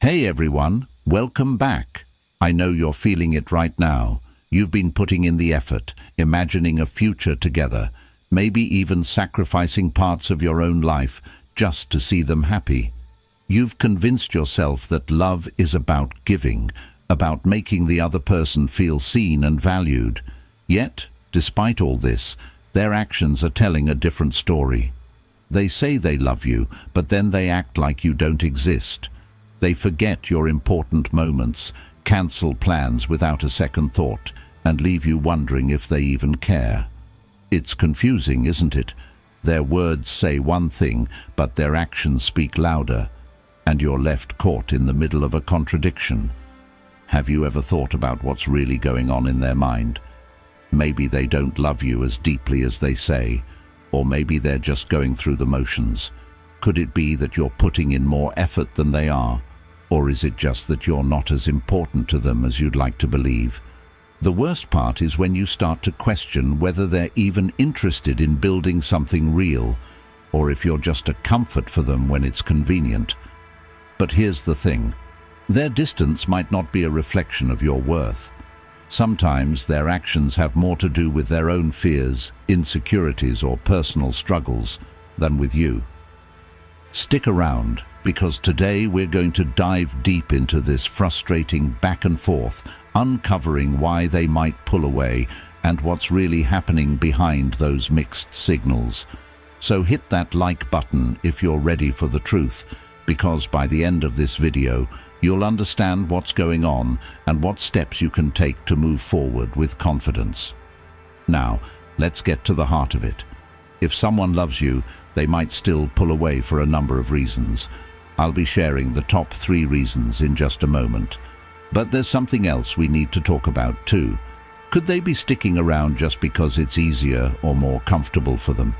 Hey everyone, welcome back. I know you're feeling it right now. You've been putting in the effort, imagining a future together, maybe even sacrificing parts of your own life just to see them happy. You've convinced yourself that love is about giving, about making the other person feel seen and valued. Yet, despite all this, their actions are telling a different story. They say they love you, but then they act like you don't exist. They forget your important moments, cancel plans without a second thought, and leave you wondering if they even care. It's confusing, isn't it? Their words say one thing, but their actions speak louder, and you're left caught in the middle of a contradiction. Have you ever thought about what's really going on in their mind? Maybe they don't love you as deeply as they say, or maybe they're just going through the motions. Could it be that you're putting in more effort than they are? Or is it just that you're not as important to them as you'd like to believe? The worst part is when you start to question whether they're even interested in building something real, or if you're just a comfort for them when it's convenient. But here's the thing. Their distance might not be a reflection of your worth. Sometimes their actions have more to do with their own fears, insecurities, or personal struggles than with you. Stick around, because today we're going to dive deep into this frustrating back and forth, uncovering why they might pull away and what's really happening behind those mixed signals. So hit that like button if you're ready for the truth, because by the end of this video, you'll understand what's going on and what steps you can take to move forward with confidence. Now, let's get to the heart of it. If someone loves you, they might still pull away for a number of reasons. I'll be sharing the top 3 reasons in just a moment. But there's something else we need to talk about too. Could they be sticking around just because it's easier or more comfortable for them?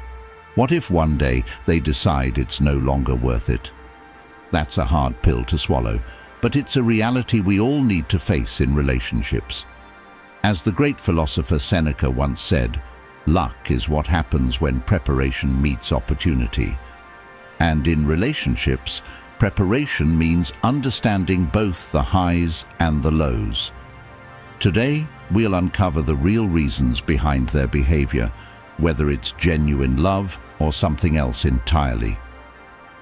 What if one day they decide it's no longer worth it? That's a hard pill to swallow, but it's a reality we all need to face in relationships. As the great philosopher Seneca once said, luck is what happens when preparation meets opportunity. And in relationships, preparation means understanding both the highs and the lows. Today, we'll uncover the real reasons behind their behavior, whether it's genuine love or something else entirely.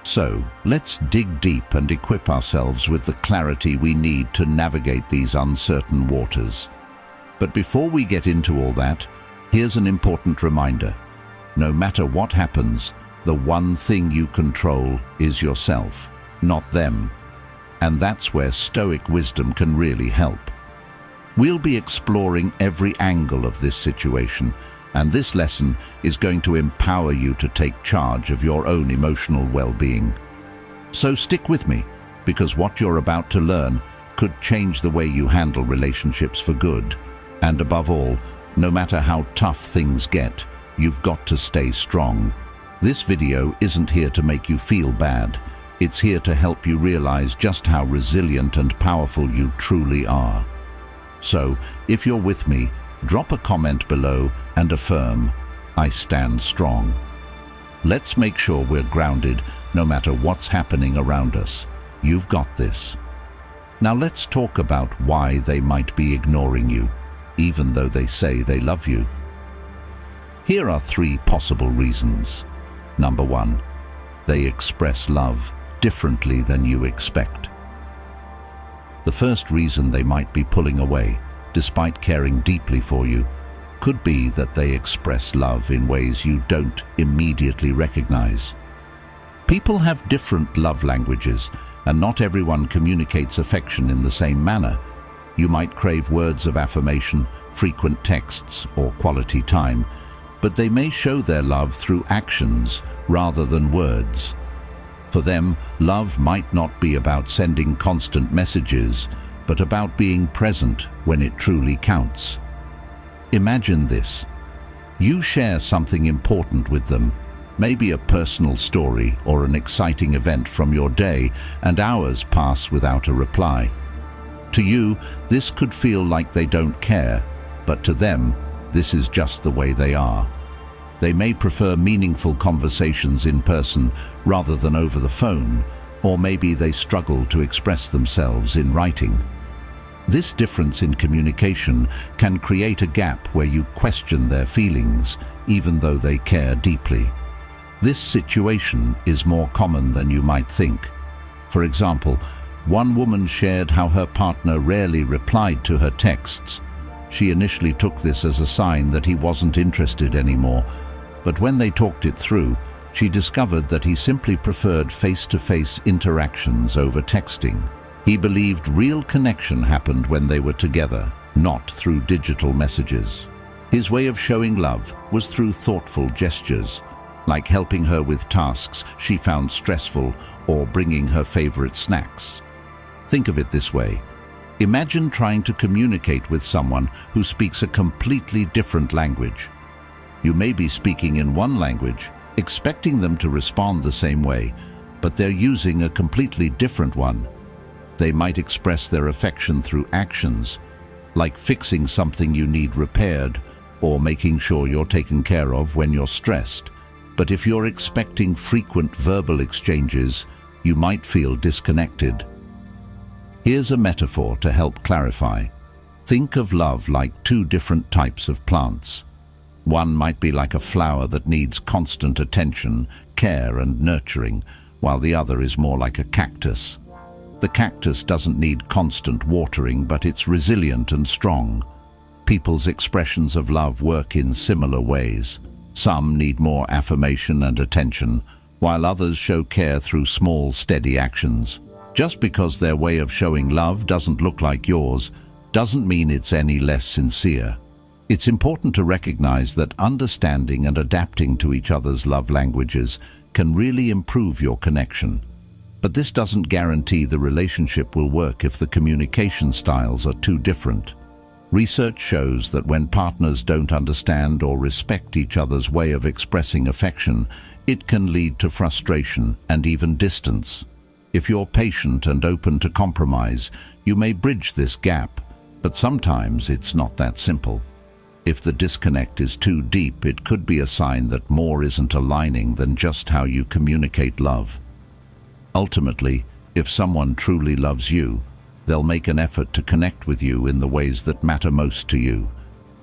So, let's dig deep and equip ourselves with the clarity we need to navigate these uncertain waters. But before we get into all that, here's an important reminder. No matter what happens, the one thing you control is yourself, not them. And that's where Stoic wisdom can really help. We'll be exploring every angle of this situation, and this lesson is going to empower you to take charge of your own emotional well-being. So stick with me, because what you're about to learn could change the way you handle relationships for good. And above all, no matter how tough things get, you've got to stay strong. This video isn't here to make you feel bad. It's here to help you realize just how resilient and powerful you truly are. So, if you're with me, drop a comment below and affirm, I stand strong. Let's make sure we're grounded no matter what's happening around us. You've got this. Now let's talk about why they might be ignoring you, even though they say they love you. Here are 3 possible reasons. Number 1, they express love differently than you expect. The first reason they might be pulling away, despite caring deeply for you, could be that they express love in ways you don't immediately recognize. People have different love languages, and not everyone communicates affection in the same manner. You might crave words of affirmation, frequent texts, or quality time, but they may show their love through actions rather than words. For them, love might not be about sending constant messages, but about being present when it truly counts. Imagine this. You share something important with them, maybe a personal story or an exciting event from your day, and hours pass without a reply. To you, this could feel like they don't care, but to them, this is just the way they are. They may prefer meaningful conversations in person rather than over the phone, or maybe they struggle to express themselves in writing. This difference in communication can create a gap where you question their feelings, even though they care deeply. This situation is more common than you might think. For example, one woman shared how her partner rarely replied to her texts. She initially took this as a sign that he wasn't interested anymore, but when they talked it through, she discovered that he simply preferred face-to-face interactions over texting. He believed real connection happened when they were together, not through digital messages. His way of showing love was through thoughtful gestures, like helping her with tasks she found stressful or bringing her favorite snacks. Think of it this way. Imagine trying to communicate with someone who speaks a completely different language. You may be speaking in one language, expecting them to respond the same way, but they're using a completely different one. They might express their affection through actions, like fixing something you need repaired or making sure you're taken care of when you're stressed. But if you're expecting frequent verbal exchanges, you might feel disconnected. Here's a metaphor to help clarify. Think of love like two different types of plants. One might be like a flower that needs constant attention, care and nurturing, while the other is more like a cactus. The cactus doesn't need constant watering, but it's resilient and strong. People's expressions of love work in similar ways. Some need more affirmation and attention, while others show care through small, steady actions. Just because their way of showing love doesn't look like yours, doesn't mean it's any less sincere. It's important to recognize that understanding and adapting to each other's love languages can really improve your connection. But this doesn't guarantee the relationship will work if the communication styles are too different. Research shows that when partners don't understand or respect each other's way of expressing affection, it can lead to frustration and even distance. If you're patient and open to compromise, you may bridge this gap, but sometimes it's not that simple. If the disconnect is too deep, it could be a sign that more isn't aligning than just how you communicate love. Ultimately, if someone truly loves you, they'll make an effort to connect with you in the ways that matter most to you.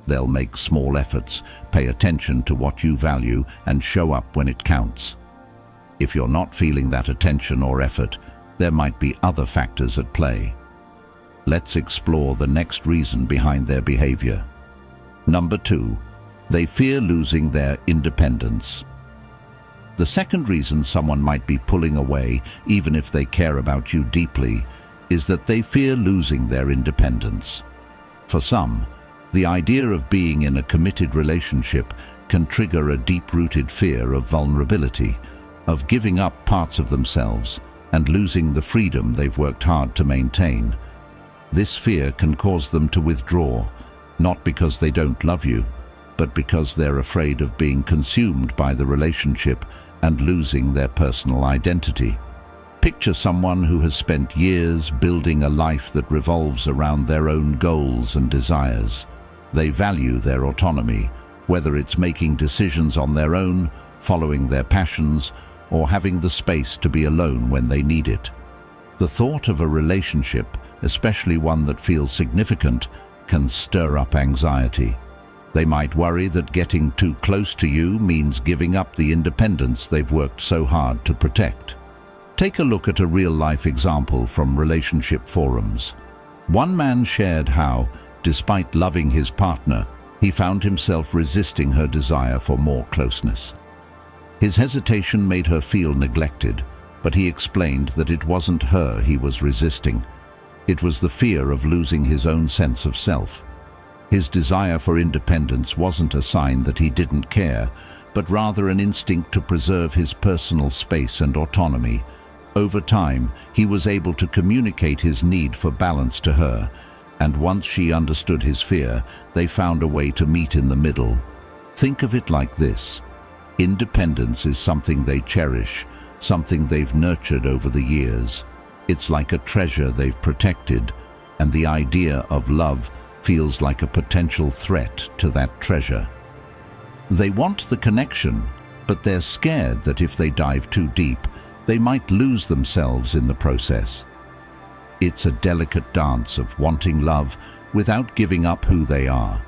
They'll make small efforts, pay attention to what you value, and show up when it counts. If you're not feeling that attention or effort, there might be other factors at play. Let's explore the next reason behind their behavior. Number 2, they fear losing their independence. The second reason someone might be pulling away, even if they care about you deeply, is that they fear losing their independence. For some, the idea of being in a committed relationship can trigger a deep-rooted fear of vulnerability, of giving up parts of themselves and losing the freedom they've worked hard to maintain. This fear can cause them to withdraw, not because they don't love you, but because they're afraid of being consumed by the relationship and losing their personal identity. Picture someone who has spent years building a life that revolves around their own goals and desires. They value their autonomy, whether it's making decisions on their own, following their passions, or having the space to be alone when they need it. The thought of a relationship, especially one that feels significant, can stir up anxiety. They might worry that getting too close to you means giving up the independence they've worked so hard to protect. Take a look at a real-life example from relationship forums. One man shared how, despite loving his partner, he found himself resisting her desire for more closeness. His hesitation made her feel neglected, but he explained that it wasn't her he was resisting. It was the fear of losing his own sense of self. His desire for independence wasn't a sign that he didn't care, but rather an instinct to preserve his personal space and autonomy. Over time, he was able to communicate his need for balance to her, and once she understood his fear, they found a way to meet in the middle. Think of it like this. Independence is something they cherish, something they've nurtured over the years. It's like a treasure they've protected, and the idea of love feels like a potential threat to that treasure. They want the connection, but they're scared that if they dive too deep, they might lose themselves in the process. It's a delicate dance of wanting love without giving up who they are.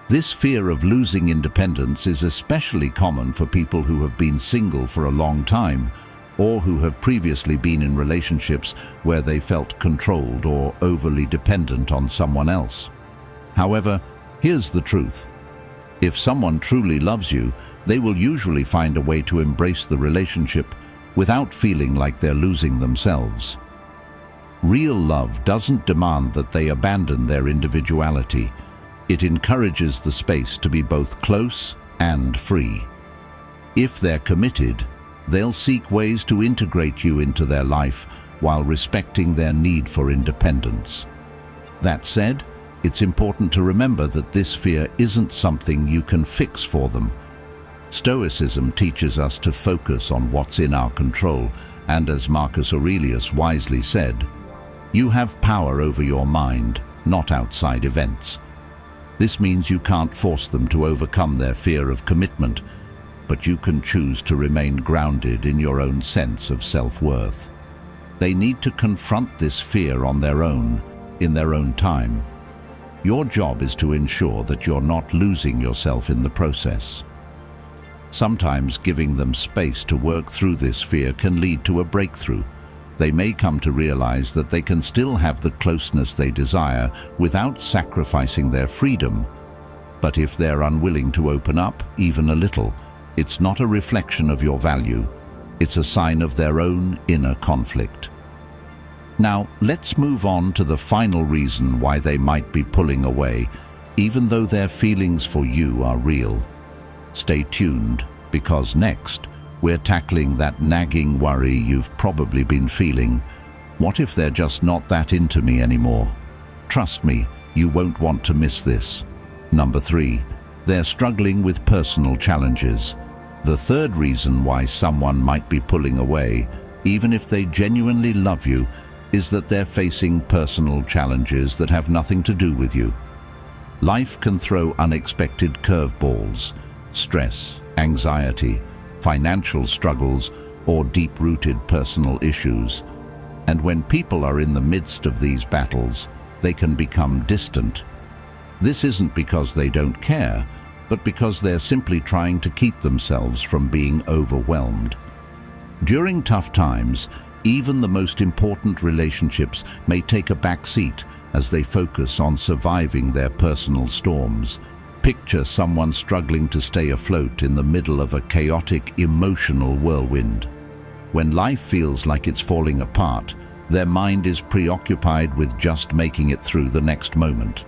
This fear of losing independence is especially common for people who have been single for a long time or who have previously been in relationships where they felt controlled or overly dependent on someone else. However, here's the truth. If someone truly loves you, they will usually find a way to embrace the relationship without feeling like they're losing themselves. Real love doesn't demand that they abandon their individuality. It encourages the space to be both close and free. If they're committed, they'll seek ways to integrate you into their life while respecting their need for independence. That said, it's important to remember that this fear isn't something you can fix for them. Stoicism teaches us to focus on what's in our control, and as Marcus Aurelius wisely said, "You have power over your mind, not outside events." This means you can't force them to overcome their fear of commitment, but you can choose to remain grounded in your own sense of self-worth. They need to confront this fear on their own, in their own time. Your job is to ensure that you're not losing yourself in the process. Sometimes giving them space to work through this fear can lead to a breakthrough. They may come to realize that they can still have the closeness they desire without sacrificing their freedom. But if they're unwilling to open up, even a little, it's not a reflection of your value. It's a sign of their own inner conflict. Now, let's move on to the final reason why they might be pulling away, even though their feelings for you are real. Stay tuned, because next, we're tackling that nagging worry you've probably been feeling. What if they're just not that into me anymore? Trust me, you won't want to miss this. Number 3, they're struggling with personal challenges. The third reason why someone might be pulling away, even if they genuinely love you, is that they're facing personal challenges that have nothing to do with you. Life can throw unexpected curveballs, stress, anxiety, financial struggles, or deep-rooted personal issues. And when people are in the midst of these battles, they can become distant. This isn't because they don't care, but because they're simply trying to keep themselves from being overwhelmed. During tough times, even the most important relationships may take a back seat as they focus on surviving their personal storms. Picture someone struggling to stay afloat in the middle of a chaotic, emotional whirlwind. When life feels like it's falling apart, their mind is preoccupied with just making it through the next moment.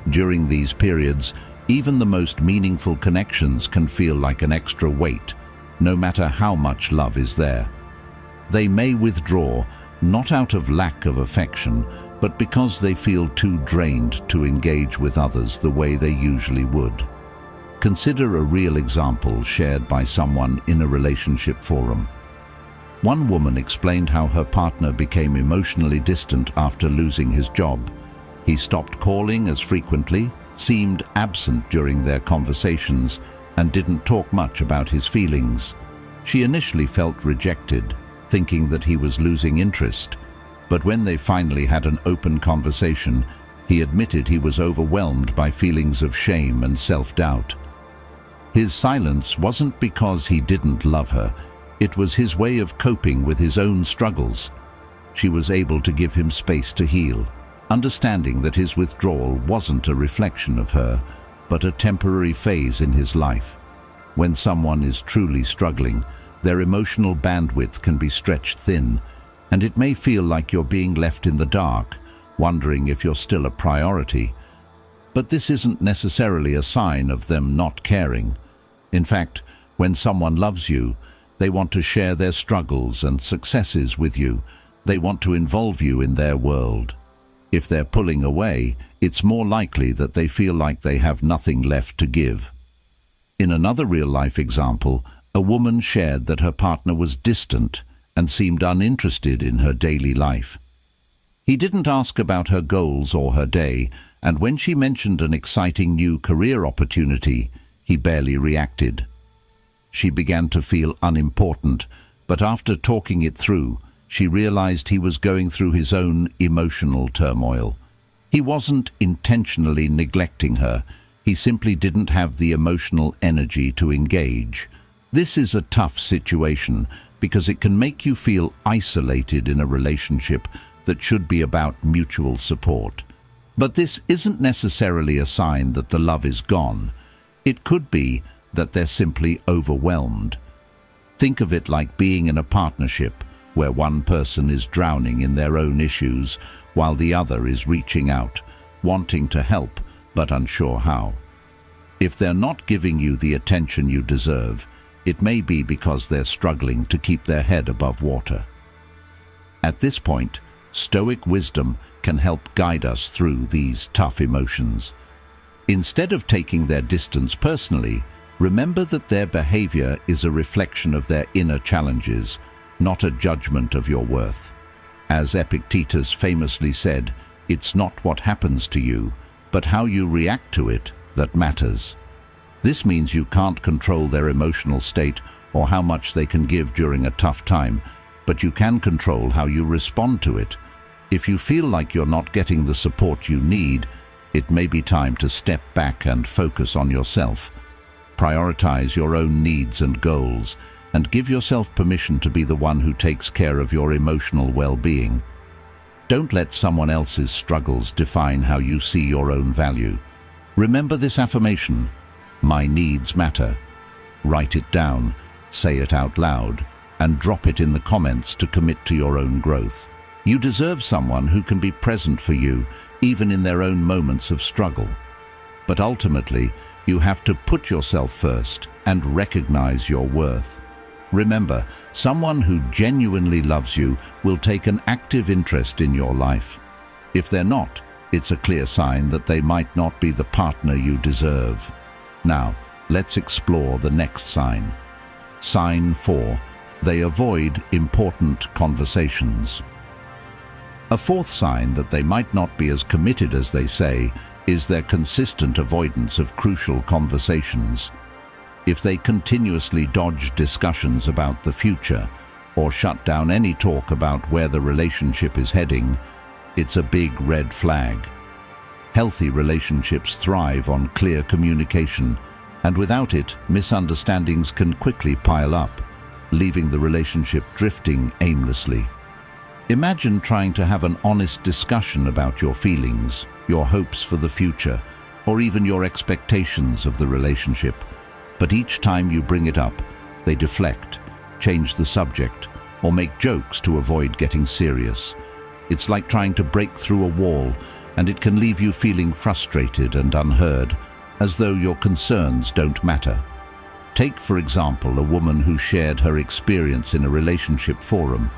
During these periods, even the most meaningful connections can feel like an extra weight, no matter how much love is there. They may withdraw, not out of lack of affection, but because they feel too drained to engage with others the way they usually would. Consider a real example shared by someone in a relationship forum. One woman explained how her partner became emotionally distant after losing his job. He stopped calling as frequently, seemed absent during their conversations, and didn't talk much about his feelings. She initially felt rejected, thinking that he was losing interest. But when they finally had an open conversation, he admitted he was overwhelmed by feelings of shame and self-doubt. His silence wasn't because he didn't love her. It was his way of coping with his own struggles. She was able to give him space to heal, understanding that his withdrawal wasn't a reflection of her, but a temporary phase in his life. When someone is truly struggling, their emotional bandwidth can be stretched thin, and it may feel like you're being left in the dark, wondering if you're still a priority. But this isn't necessarily a sign of them not caring. In fact, when someone loves you, they want to share their struggles and successes with you. They want to involve you in their world. If they're pulling away, it's more likely that they feel like they have nothing left to give. In another real-life example, a woman shared that her partner was distant and seemed uninterested in her daily life. He didn't ask about her goals or her day, and when she mentioned an exciting new career opportunity, he barely reacted. She began to feel unimportant, But after talking it through, she realized he was going through his own emotional turmoil. He wasn't intentionally neglecting her, he simply didn't have the emotional energy to engage. This is a tough situation because it can make you feel isolated in a relationship that should be about mutual support. But this isn't necessarily a sign that the love is gone. It could be that they're simply overwhelmed. Think of it like being in a partnership where one person is drowning in their own issues while the other is reaching out, wanting to help but unsure how. If they're not giving you the attention you deserve, it may be because they're struggling to keep their head above water. At this point, Stoic wisdom can help guide us through these tough emotions. Instead of taking their distance personally, remember that their behavior is a reflection of their inner challenges, not a judgment of your worth. As Epictetus famously said, it's not what happens to you, but how you react to it that matters. This means you can't control their emotional state or how much they can give during a tough time, but you can control how you respond to it. If you feel like you're not getting the support you need, it may be time to step back and focus on yourself. Prioritize your own needs and goals, and give yourself permission to be the one who takes care of your emotional well-being. Don't let someone else's struggles define how you see your own value. Remember this affirmation: my needs matter. Write it down, say it out loud, and drop it in the comments to commit to your own growth. You deserve someone who can be present for you, even in their own moments of struggle. But ultimately, you have to put yourself first and recognize your worth. Remember, someone who genuinely loves you will take an active interest in your life. If they're not, it's a clear sign that they might not be the partner you deserve. Now, let's explore the next sign. Sign 4. They avoid important conversations. A fourth sign that they might not be as committed as they say is their consistent avoidance of crucial conversations. If they continuously dodge discussions about the future or shut down any talk about where the relationship is heading, it's a big red flag. Healthy relationships thrive on clear communication, and without it, misunderstandings can quickly pile up, leaving the relationship drifting aimlessly. Imagine trying to have an honest discussion about your feelings, your hopes for the future, or even your expectations of the relationship. But each time you bring it up, they deflect, change the subject, or make jokes to avoid getting serious. It's like trying to break through a wall, and it can leave you feeling frustrated and unheard, as though your concerns don't matter. Take, for example, a woman who shared her experience in a relationship forum.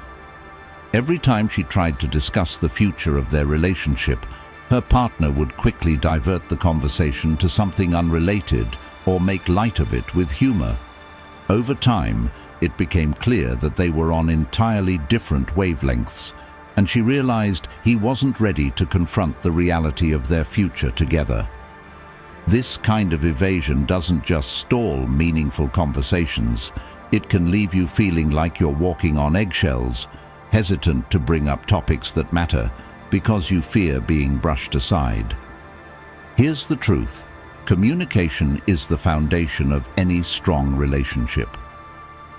Every time she tried to discuss the future of their relationship, her partner would quickly divert the conversation to something unrelated or make light of it with humor. Over time, it became clear that they were on entirely different wavelengths, and she realized he wasn't ready to confront the reality of their future together. This kind of evasion doesn't just stall meaningful conversations, it can leave you feeling like you're walking on eggshells, hesitant to bring up topics that matter because you fear being brushed aside. Here's the truth: communication is the foundation of any strong relationship.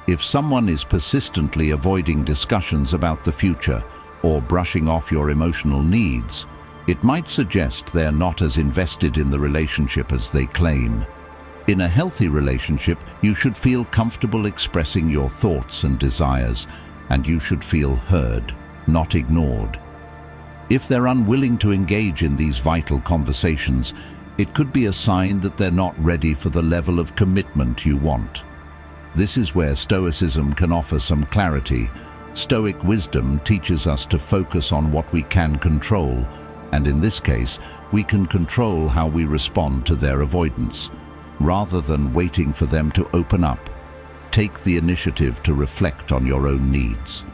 If someone is persistently avoiding discussions about the future or brushing off your emotional needs, it might suggest they're not as invested in the relationship as they claim. In a healthy relationship, you should feel comfortable expressing your thoughts and desires, and you should feel heard, not ignored. If they're unwilling to engage in these vital conversations, it could be a sign that they're not ready for the level of commitment you want. This is where Stoicism can offer some clarity. Stoic wisdom teaches us to focus on what we can control, and in this case, we can control how we respond to their avoidance. Rather than waiting for them to open up, take the initiative to reflect on your own needs.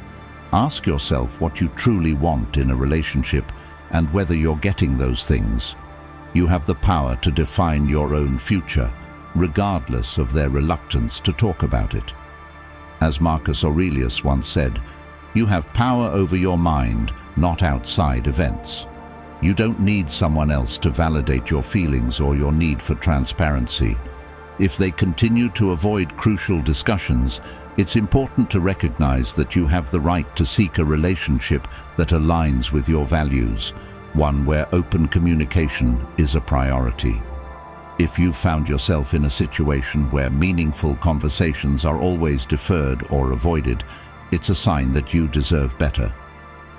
Ask yourself what you truly want in a relationship and whether you're getting those things. You have the power to define your own future, regardless of their reluctance to talk about it. As Marcus Aurelius once said, you have power over your mind, not outside events. You don't need someone else to validate your feelings or your need for transparency. If they continue to avoid crucial discussions, it's important to recognize that you have the right to seek a relationship that aligns with your values, one where open communication is a priority. If you've found yourself in a situation where meaningful conversations are always deferred or avoided, it's a sign that you deserve better.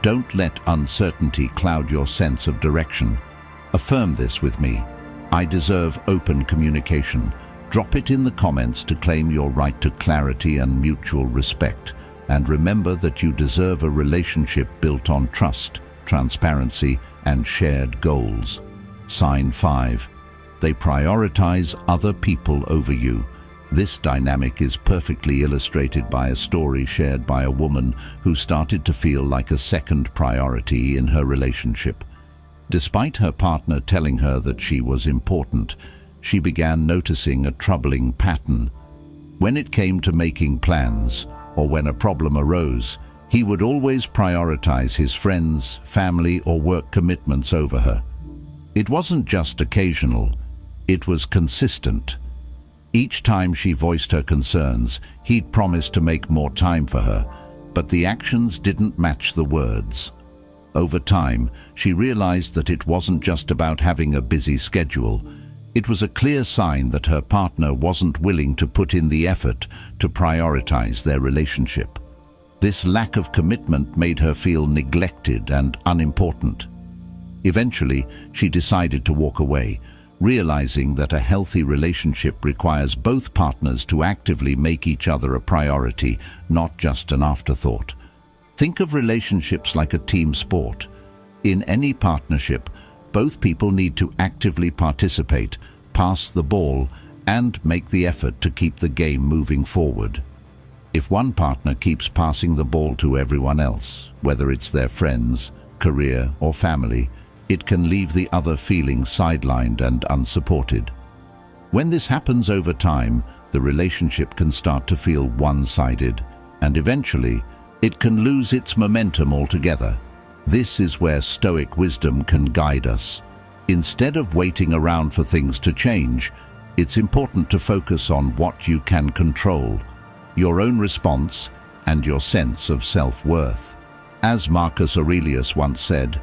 Don't let uncertainty cloud your sense of direction. Affirm this with me. I deserve open communication. Drop it in the comments to claim your right to clarity and mutual respect. And remember that you deserve a relationship built on trust, transparency, and shared goals. Sign 5. They prioritize other people over you. This dynamic is perfectly illustrated by a story shared by a woman who started to feel like a second priority in her relationship. Despite her partner telling her that she was important, she began noticing a troubling pattern. When it came to making plans, or when a problem arose, he would always prioritize his friends, family, or work commitments over her. It wasn't just occasional, it was consistent. Each time she voiced her concerns, he'd promised to make more time for her, but the actions didn't match the words. Over time, she realized that it wasn't just about having a busy schedule. It was a clear sign that her partner wasn't willing to put in the effort to prioritize their relationship. This lack of commitment made her feel neglected and unimportant. Eventually, she decided to walk away, realizing that a healthy relationship requires both partners to actively make each other a priority, not just an afterthought. Think of relationships like a team sport. In any partnership, both people need to actively participate, pass the ball, and make the effort to keep the game moving forward. If one partner keeps passing the ball to everyone else, whether it's their friends, career, or family, it can leave the other feeling sidelined and unsupported. When this happens over time, the relationship can start to feel one-sided, and eventually, it can lose its momentum altogether. This is where Stoic wisdom can guide us. Instead of waiting around for things to change, it's important to focus on what you can control, your own response and your sense of self-worth. As Marcus Aurelius once said,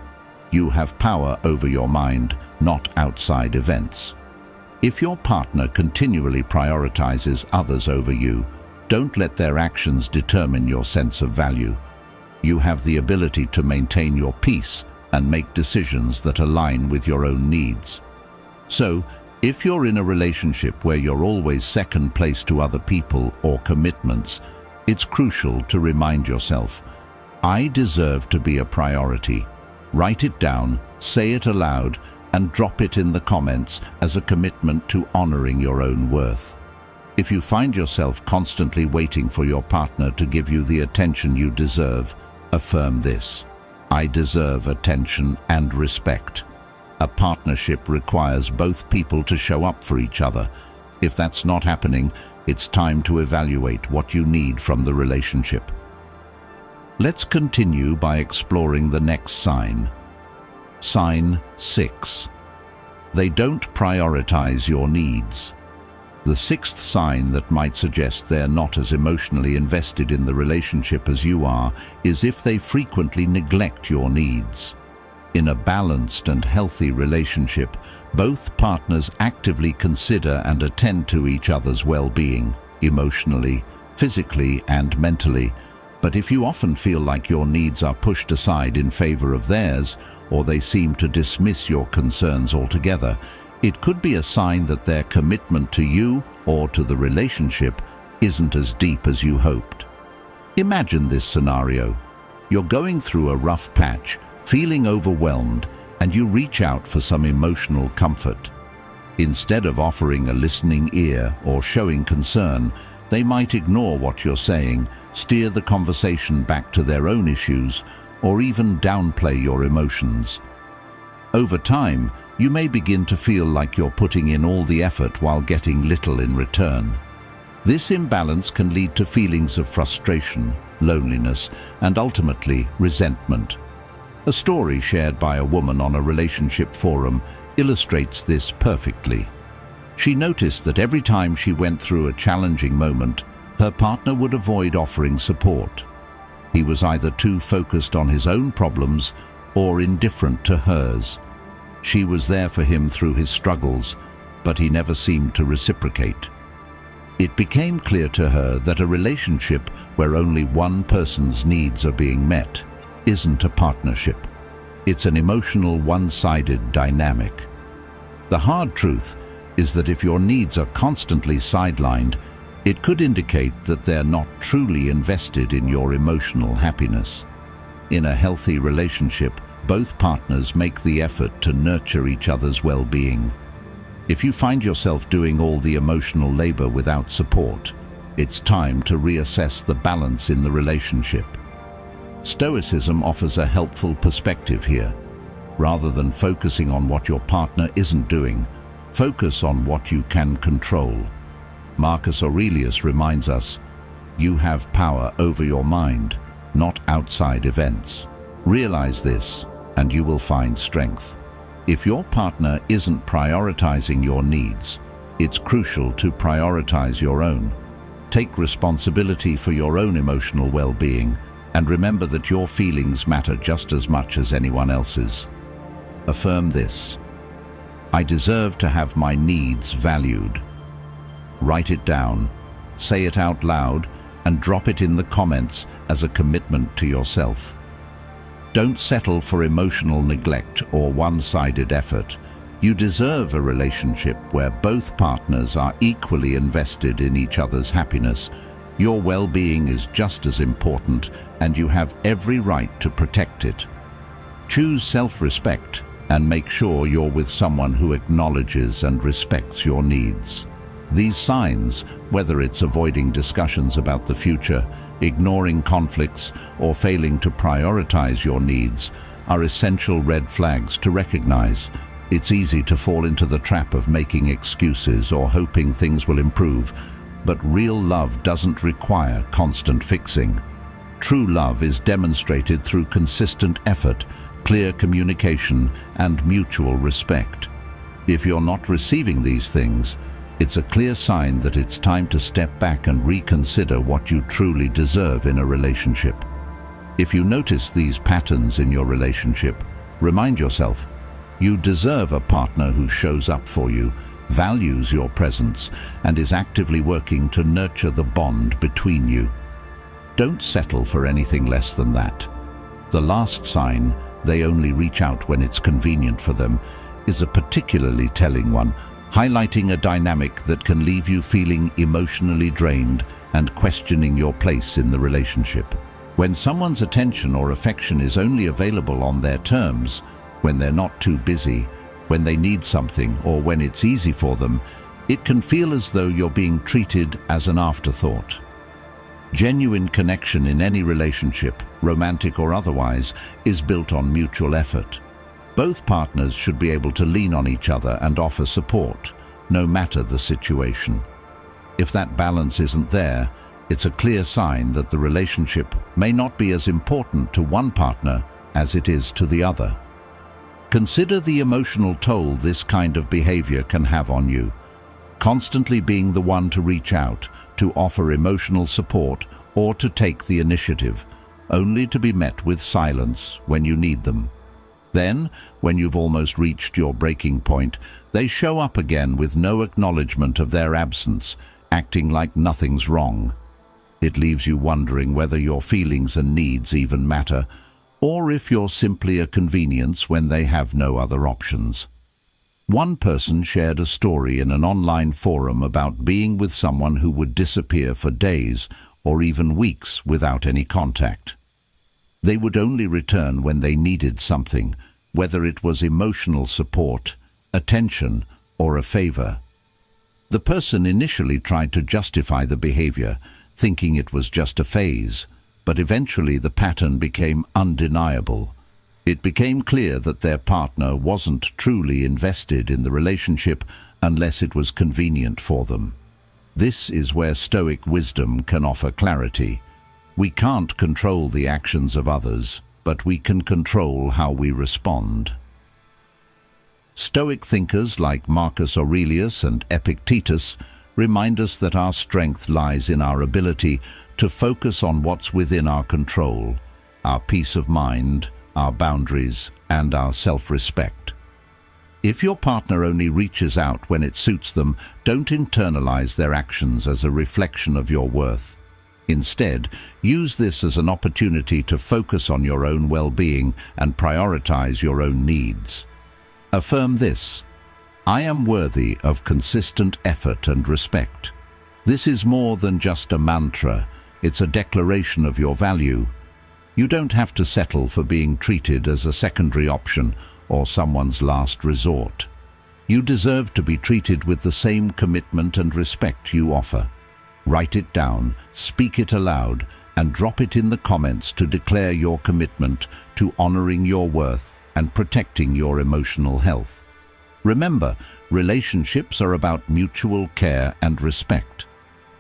you have power over your mind, not outside events. If your partner continually prioritizes others over you, don't let their actions determine your sense of value. You have the ability to maintain your peace and make decisions that align with your own needs. So, if you're in a relationship where you're always second place to other people or commitments, it's crucial to remind yourself, I deserve to be a priority. Write it down, say it aloud, and drop it in the comments as a commitment to honoring your own worth. If you find yourself constantly waiting for your partner to give you the attention you deserve, affirm this. I deserve attention and respect. A partnership requires both people to show up for each other. If that's not happening, it's time to evaluate what you need from the relationship. Let's continue by exploring the next sign. Sign 6. They don't prioritize your needs. The sixth sign that might suggest they're not as emotionally invested in the relationship as you are is if they frequently neglect your needs. In a balanced and healthy relationship, both partners actively consider and attend to each other's well-being, emotionally, physically, and mentally. But if you often feel like your needs are pushed aside in favor of theirs, or they seem to dismiss your concerns altogether, it could be a sign that their commitment to you or to the relationship isn't as deep as you hoped. Imagine this scenario. You're going through a rough patch, feeling overwhelmed, and you reach out for some emotional comfort. Instead of offering a listening ear or showing concern, they might ignore what you're saying, steer the conversation back to their own issues, or even downplay your emotions. Over time, you may begin to feel like you're putting in all the effort while getting little in return. This imbalance can lead to feelings of frustration, loneliness, and ultimately resentment. A story shared by a woman on a relationship forum illustrates this perfectly. She noticed that every time she went through a challenging moment, her partner would avoid offering support. He was either too focused on his own problems or indifferent to hers. She was there for him through his struggles, but he never seemed to reciprocate. It became clear to her that a relationship where only one person's needs are being met isn't a partnership. It's an emotional, one-sided dynamic. The hard truth is that if your needs are constantly sidelined, it could indicate that they're not truly invested in your emotional happiness. In a healthy relationship, both partners make the effort to nurture each other's well-being. If you find yourself doing all the emotional labor without support, it's time to reassess the balance in the relationship. Stoicism offers a helpful perspective here. Rather than focusing on what your partner isn't doing, focus on what you can control. Marcus Aurelius reminds us, "You have power over your mind, not outside events." Realize this, and you will find strength. If your partner isn't prioritizing your needs, it's crucial to prioritize your own. Take responsibility for your own emotional well-being, and remember that your feelings matter just as much as anyone else's. Affirm this: I deserve to have my needs valued. Write it down, say it out loud, and drop it in the comments as a commitment to yourself. Don't settle for emotional neglect or one-sided effort. You deserve a relationship where both partners are equally invested in each other's happiness. Your well-being is just as important, and you have every right to protect it. Choose self-respect and make sure you're with someone who acknowledges and respects your needs. These signs, whether it's avoiding discussions about the future, ignoring conflicts, or failing to prioritize your needs, are essential red flags to recognize. It's easy to fall into the trap of making excuses or hoping things will improve, but real love doesn't require constant fixing. True love is demonstrated through consistent effort, clear communication, and mutual respect. If you're not receiving these things, it's a clear sign that it's time to step back and reconsider what you truly deserve in a relationship. If you notice these patterns in your relationship, remind yourself, you deserve a partner who shows up for you, values your presence, and is actively working to nurture the bond between you. Don't settle for anything less than that. The last sign, they only reach out when it's convenient for them, is a particularly telling one, highlighting a dynamic that can leave you feeling emotionally drained and questioning your place in the relationship. When someone's attention or affection is only available on their terms, when they're not too busy, when they need something, or when it's easy for them, it can feel as though you're being treated as an afterthought. Genuine connection in any relationship, romantic or otherwise, is built on mutual effort. Both partners should be able to lean on each other and offer support, no matter the situation. If that balance isn't there, it's a clear sign that the relationship may not be as important to one partner as it is to the other. Consider the emotional toll this kind of behavior can have on you. Constantly being the one to reach out, to offer emotional support, or to take the initiative, only to be met with silence when you need them. Then, when you've almost reached your breaking point, they show up again with no acknowledgement of their absence, acting like nothing's wrong. It leaves you wondering whether your feelings and needs even matter, or if you're simply a convenience when they have no other options. One person shared a story in an online forum about being with someone who would disappear for days or even weeks without any contact. They would only return when they needed something, whether it was emotional support, attention, or a favor. The person initially tried to justify the behavior, thinking it was just a phase, but eventually the pattern became undeniable. It became clear that their partner wasn't truly invested in the relationship unless it was convenient for them. This is where Stoic wisdom can offer clarity. We can't control the actions of others, but we can control how we respond. Stoic thinkers like Marcus Aurelius and Epictetus remind us that our strength lies in our ability to focus on what's within our control, our peace of mind, our boundaries, and our self-respect. If your partner only reaches out when it suits them, don't internalize their actions as a reflection of your worth. Instead, use this as an opportunity to focus on your own well-being and prioritize your own needs. Affirm this: I am worthy of consistent effort and respect. This is more than just a mantra, it's a declaration of your value. You don't have to settle for being treated as a secondary option or someone's last resort. You deserve to be treated with the same commitment and respect you offer. Write it down, speak it aloud, and drop it in the comments to declare your commitment to honoring your worth and protecting your emotional health. Remember, relationships are about mutual care and respect.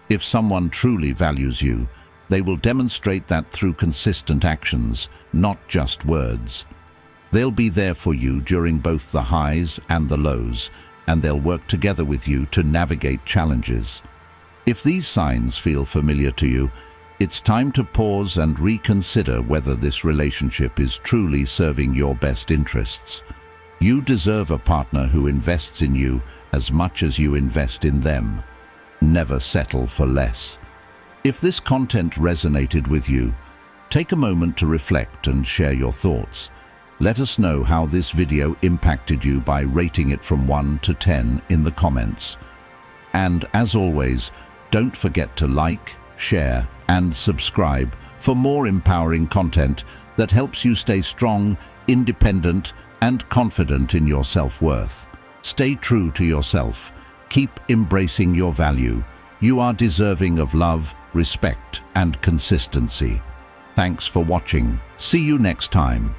If someone truly values you, they will demonstrate that through consistent actions, not just words. They'll be there for you during both the highs and the lows, and they'll work together with you to navigate challenges. If these signs feel familiar to you, it's time to pause and reconsider whether this relationship is truly serving your best interests. You deserve a partner who invests in you as much as you invest in them. Never settle for less. If this content resonated with you, take a moment to reflect and share your thoughts. Let us know how this video impacted you by rating it from 1 to 10 in the comments. And as always, don't forget to like, share, and subscribe for more empowering content that helps you stay strong, independent, and confident in your self-worth. Stay true to yourself. Keep embracing your value. You are deserving of love, respect, and consistency. Thanks for watching. See you next time.